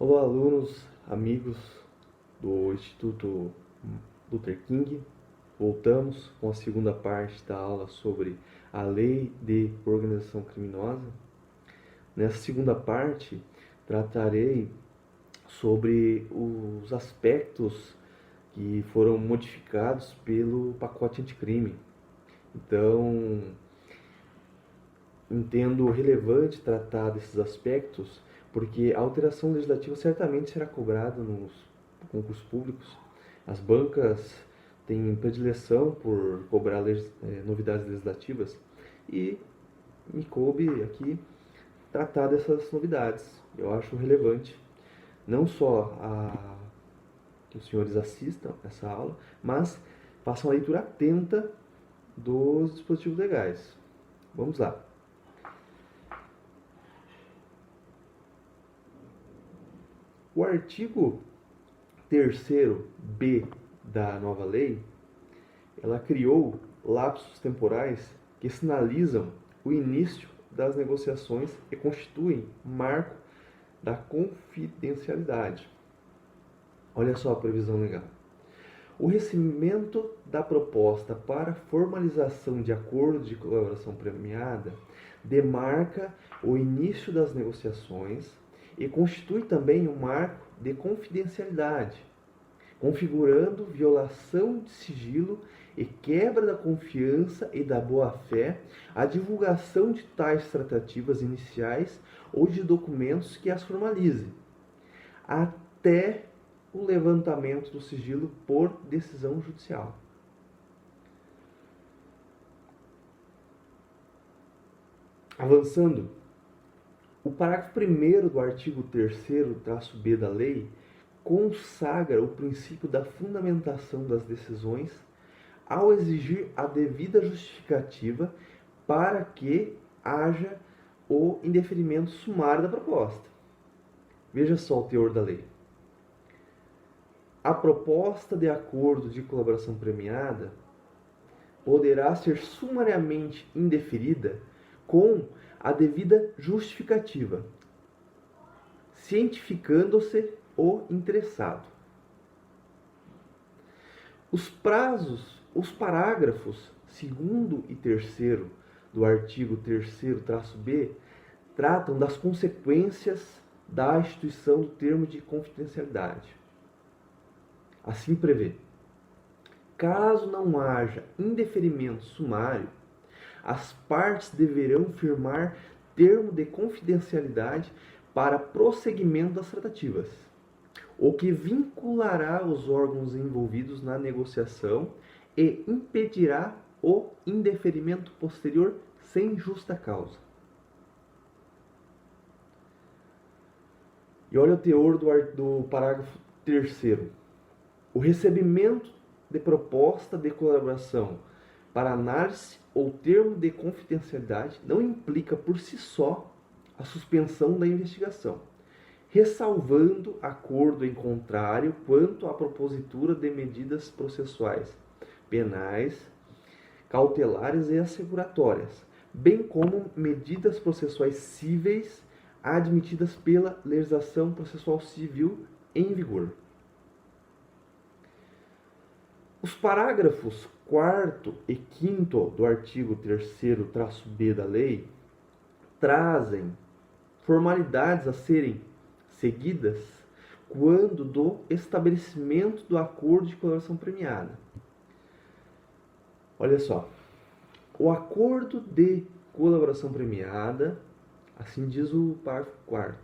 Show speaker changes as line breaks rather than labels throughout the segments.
Olá, alunos, amigos do Instituto Luther King. Voltamos com a segunda parte da aula sobre a Lei de Organização Criminosa. Nessa segunda parte, tratarei sobre os aspectos que foram modificados pelo pacote anticrime. Então, entendo relevante tratar desses aspectos porque a alteração legislativa certamente será cobrada nos concursos públicos. As bancas têm predileção por cobrar novidades legislativas e me coube aqui tratar dessas novidades. Eu acho relevante não só que os senhores assistam essa aula, mas façam a leitura atenta dos dispositivos legais. Vamos lá. O artigo 3º-B da nova lei, ela criou lapsos temporais que sinalizam o início das negociações e constituem marco da confidencialidade. Olha só a previsão legal. O recebimento da proposta para formalização de acordo de colaboração premiada demarca o início das negociações e constitui também um marco de confidencialidade, configurando violação de sigilo e quebra da confiança e da boa-fé a divulgação de tais tratativas iniciais ou de documentos que as formalizem, até o levantamento do sigilo por decisão judicial. Avançando, o parágrafo 1º do artigo 3º-B da lei consagra o princípio da fundamentação das decisões ao exigir a devida justificativa para que haja o indeferimento sumário da proposta. Veja só o teor da lei. A proposta de acordo de colaboração premiada poderá ser sumariamente indeferida com a devida justificativa, cientificando-se o interessado. Os parágrafos 2º e 3º do artigo 3º-B tratam das consequências da instituição do termo de confidencialidade. Assim prevê: caso não haja indeferimento sumário, as partes deverão firmar termo de confidencialidade para prosseguimento das tratativas, o que vinculará os órgãos envolvidos na negociação e impedirá o indeferimento posterior sem justa causa. E olha o teor do parágrafo 3º. O recebimento de proposta de colaboração para análise ou termo de confidencialidade não implica por si só a suspensão da investigação, ressalvando acordo em contrário quanto à propositura de medidas processuais, penais, cautelares e asseguratórias, bem como medidas processuais cíveis admitidas pela legislação processual civil em vigor. Os parágrafos 4º e 5º do artigo 3º-B da lei trazem formalidades a serem seguidas quando do estabelecimento do acordo de colaboração premiada. Olha só, o acordo de colaboração premiada, assim diz o parágrafo 4º,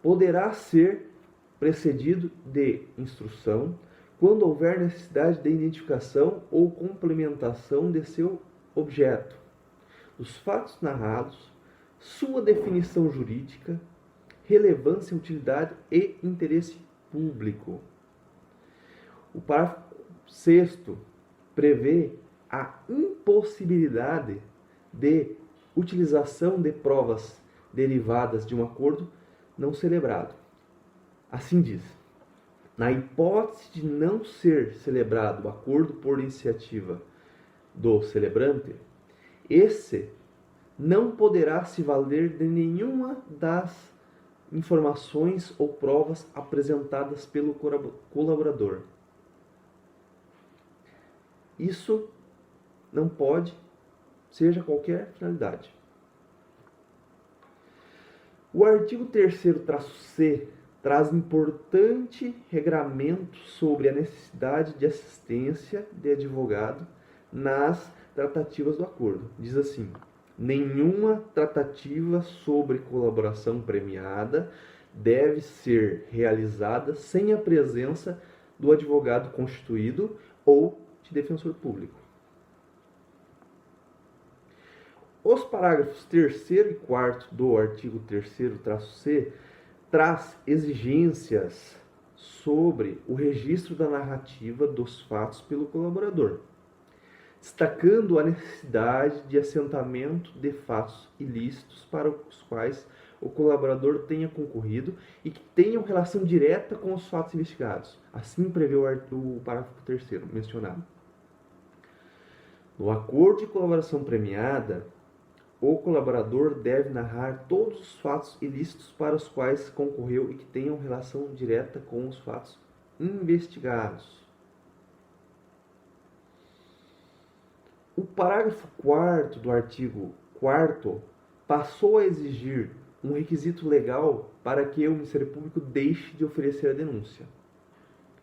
poderá ser precedido de instrução quando houver necessidade de identificação ou complementação de seu objeto, dos fatos narrados, sua definição jurídica, relevância, utilidade e interesse público. O parágrafo 6º prevê a impossibilidade de utilização de provas derivadas de um acordo não celebrado. Assim diz: na hipótese de não ser celebrado o acordo por iniciativa do celebrante, esse não poderá se valer de nenhuma das informações ou provas apresentadas pelo colaborador. Isso não pode, seja qualquer finalidade. O artigo 3º-C traz importante regramento sobre a necessidade de assistência de advogado nas tratativas do acordo. Diz assim: nenhuma tratativa sobre colaboração premiada deve ser realizada sem a presença do advogado constituído ou de defensor público. Os parágrafos 3º e 4º do artigo 3º-C traz exigências sobre o registro da narrativa dos fatos pelo colaborador, destacando a necessidade de assentamento de fatos ilícitos para os quais o colaborador tenha concorrido e que tenham relação direta com os fatos investigados. Assim prevê o parágrafo 3º mencionado. No acordo de colaboração premiada, o colaborador deve narrar todos os fatos ilícitos para os quais concorreu e que tenham relação direta com os fatos investigados. O parágrafo 4º do artigo 4º passou a exigir um requisito legal para que o Ministério Público deixe de oferecer a denúncia,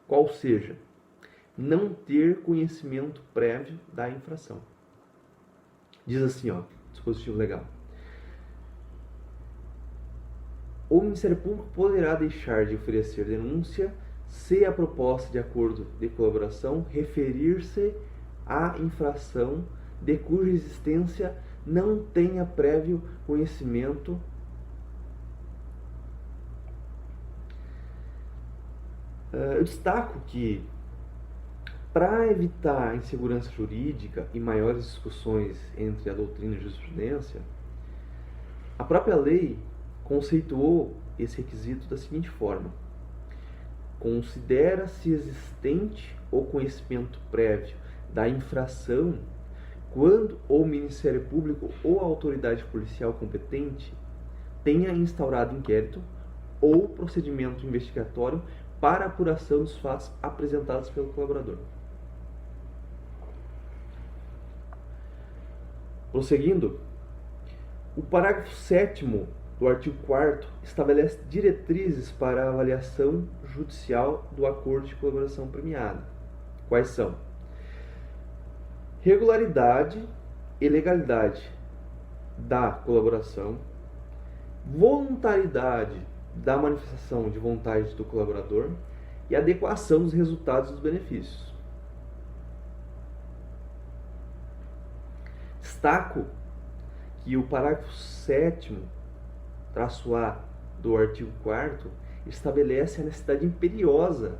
qual seja, não ter conhecimento prévio da infração. Diz assim, dispositivo legal: o Ministério Público poderá deixar de oferecer denúncia se a proposta de acordo de colaboração referir-se à infração de cuja existência não tenha prévio conhecimento eu destaco que, para evitar a insegurança jurídica e maiores discussões entre a doutrina e a jurisprudência, a própria lei conceituou esse requisito da seguinte forma: considera-se existente o conhecimento prévio da infração quando o Ministério Público ou a autoridade policial competente tenha instaurado inquérito ou procedimento investigatório para a apuração dos fatos apresentados pelo colaborador. Prosseguindo, o parágrafo 7º do artigo 4º estabelece diretrizes para a avaliação judicial do acordo de colaboração premiada. Quais são? Regularidade e legalidade da colaboração, voluntariedade da manifestação de vontade do colaborador e adequação dos resultados dos benefícios. Destaco que o parágrafo 7º-A do artigo 4º estabelece a necessidade imperiosa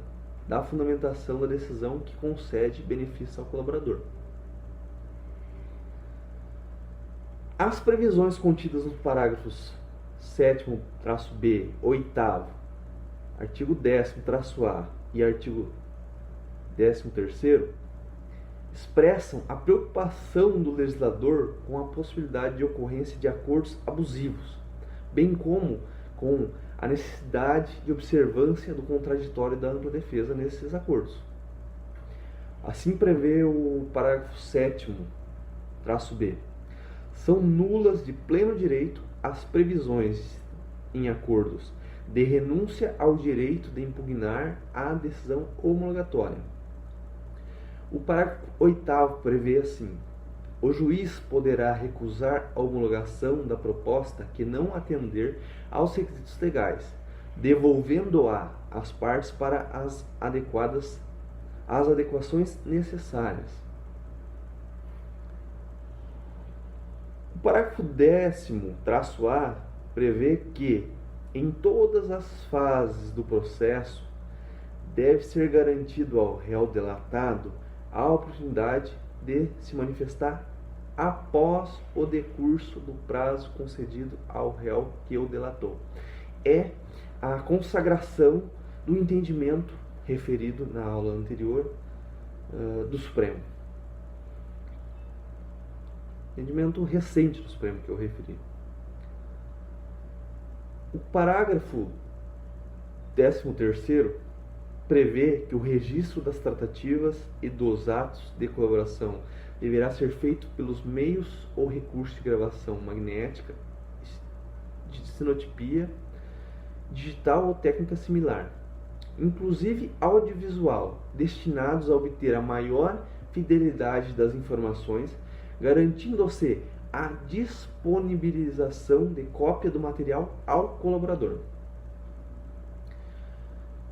da fundamentação da decisão que concede benefício ao colaborador. As previsões contidas nos parágrafos 7º-B, 8º, artigo 10º-A e artigo 13º expressam a preocupação do legislador com a possibilidade de ocorrência de acordos abusivos, bem como com a necessidade de observância do contraditório da ampla defesa nesses acordos. Assim prevê o parágrafo 7º-B. São nulas de pleno direito as previsões em acordos de renúncia ao direito de impugnar a decisão homologatória. O parágrafo 8º prevê assim: o juiz poderá recusar a homologação da proposta que não atender aos requisitos legais, devolvendo-a às partes para as adequações necessárias. O parágrafo 10º-A prevê que, em todas as fases do processo, deve ser garantido ao réu delatado a oportunidade de se manifestar após o decurso do prazo concedido ao réu que o delatou. É a consagração do entendimento referido na aula anterior do Supremo. Entendimento recente do Supremo que eu referi. O parágrafo 13º prevê que o registro das tratativas e dos atos de colaboração deverá ser feito pelos meios ou recursos de gravação magnética, de cinotipia, digital ou técnica similar, inclusive audiovisual, destinados a obter a maior fidelidade das informações, garantindo-se a disponibilização de cópia do material ao colaborador.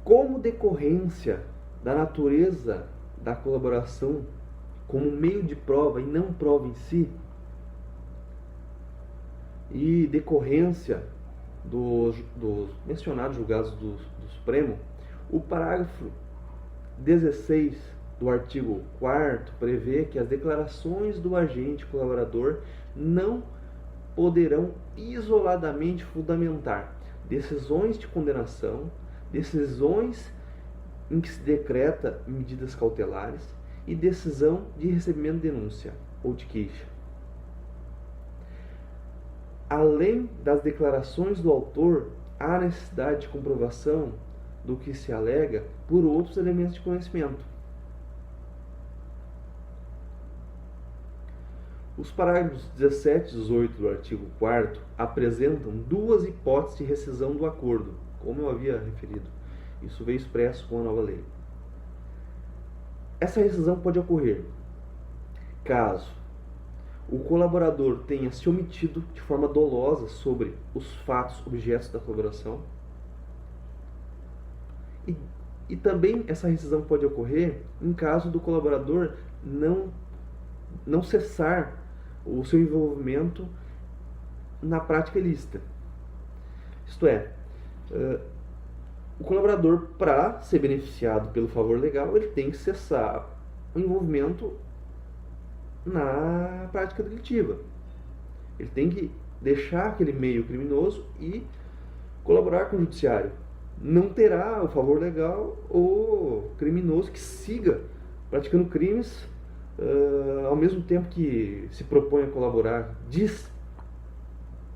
Como decorrência da natureza da colaboração como meio de prova e não prova em si, e decorrência dos mencionados julgados do Supremo, o parágrafo 16 do artigo 4º prevê que as declarações do agente colaborador não poderão isoladamente fundamentar decisões de condenação, decisões em que se decreta medidas cautelares e decisão de recebimento de denúncia ou de queixa. Além das declarações do autor, há necessidade de comprovação do que se alega por outros elementos de conhecimento. Os parágrafos 17 e 18 do artigo 4º apresentam duas hipóteses de rescisão do acordo, como eu havia referido. Isso veio expresso com a nova lei. Essa rescisão pode ocorrer caso o colaborador tenha se omitido de forma dolosa sobre os fatos objetos da colaboração. E também essa rescisão pode ocorrer em caso do colaborador não cessar o seu envolvimento na prática ilícita. Isto é, o colaborador, para ser beneficiado pelo favor legal, ele tem que cessar o envolvimento na prática delitiva. Ele tem que deixar aquele meio criminoso e colaborar com o judiciário. Não terá o favor legal o criminoso que siga praticando crimes ao mesmo tempo que se propõe a colaborar, diz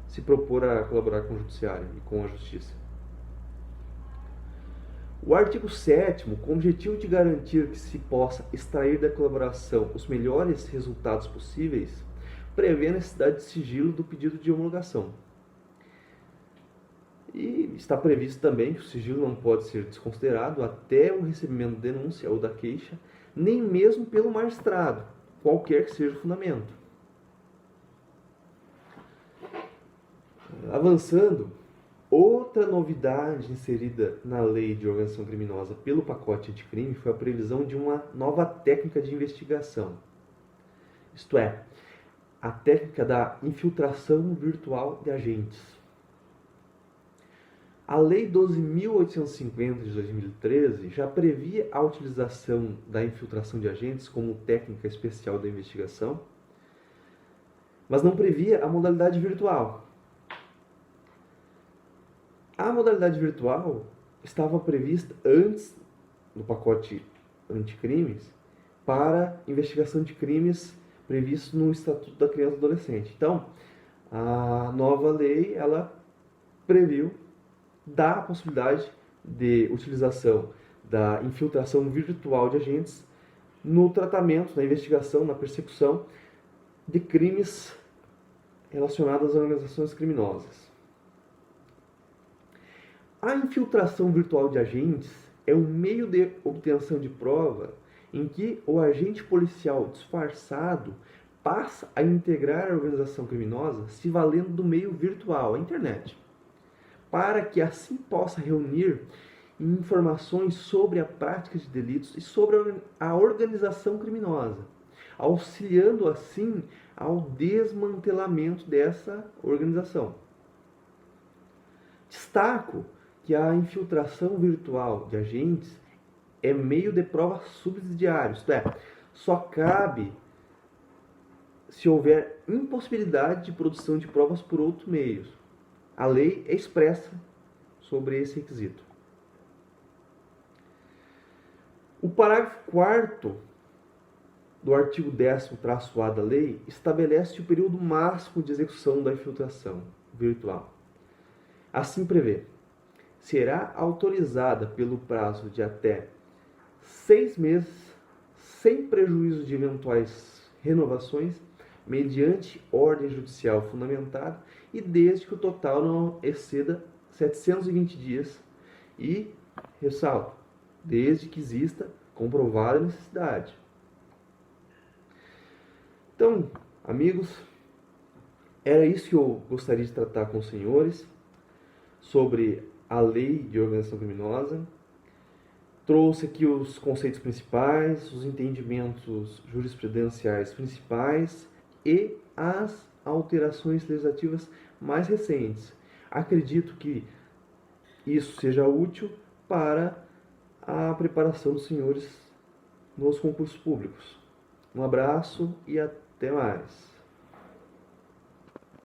se propor a colaborar com o judiciário e com a justiça. O artigo 7º, com o objetivo de garantir que se possa extrair da colaboração os melhores resultados possíveis, prevê a necessidade de sigilo do pedido de homologação. E está previsto também que o sigilo não pode ser desconsiderado até o recebimento da denúncia ou da queixa, nem mesmo pelo magistrado, qualquer que seja o fundamento. Avançando, outra novidade inserida na lei de organização criminosa pelo pacote anticrime foi a previsão de uma nova técnica de investigação. Isto é, a técnica da infiltração virtual de agentes. A Lei 12.850 de 2013 já previa a utilização da infiltração de agentes como técnica especial da investigação, mas não previa a modalidade virtual. A modalidade virtual estava prevista antes no pacote anticrimes para investigação de crimes previstos no Estatuto da Criança e do Adolescente. Então, a nova lei ela previu dá a possibilidade de utilização da infiltração virtual de agentes no tratamento, na investigação, na persecução de crimes relacionados a organizações criminosas. A infiltração virtual de agentes é um meio de obtenção de prova em que o agente policial disfarçado passa a integrar a organização criminosa se valendo do meio virtual, a internet, para que assim possa reunir informações sobre a prática de delitos e sobre a organização criminosa, auxiliando assim ao desmantelamento dessa organização. Destaco que a infiltração virtual de agentes é meio de prova subsidiário, isto é, só cabe se houver impossibilidade de produção de provas por outros meios. A lei é expressa sobre esse requisito. O parágrafo 4º do artigo 10º-A da lei estabelece o período máximo de execução da infiltração virtual. assim prevê. Será autorizada pelo prazo de até 6 meses, sem prejuízo de eventuais renovações, mediante ordem judicial fundamentada e desde que o total não exceda 720 dias e, ressalto, desde que exista comprovada necessidade. Então, amigos, era isso que eu gostaria de tratar com os senhores sobre a lei de organização criminosa. Trouxe aqui os conceitos principais, os entendimentos jurisprudenciais principais e as alterações legislativas mais recentes. Acredito que isso seja útil para a preparação dos senhores nos concursos públicos. Um abraço e até mais.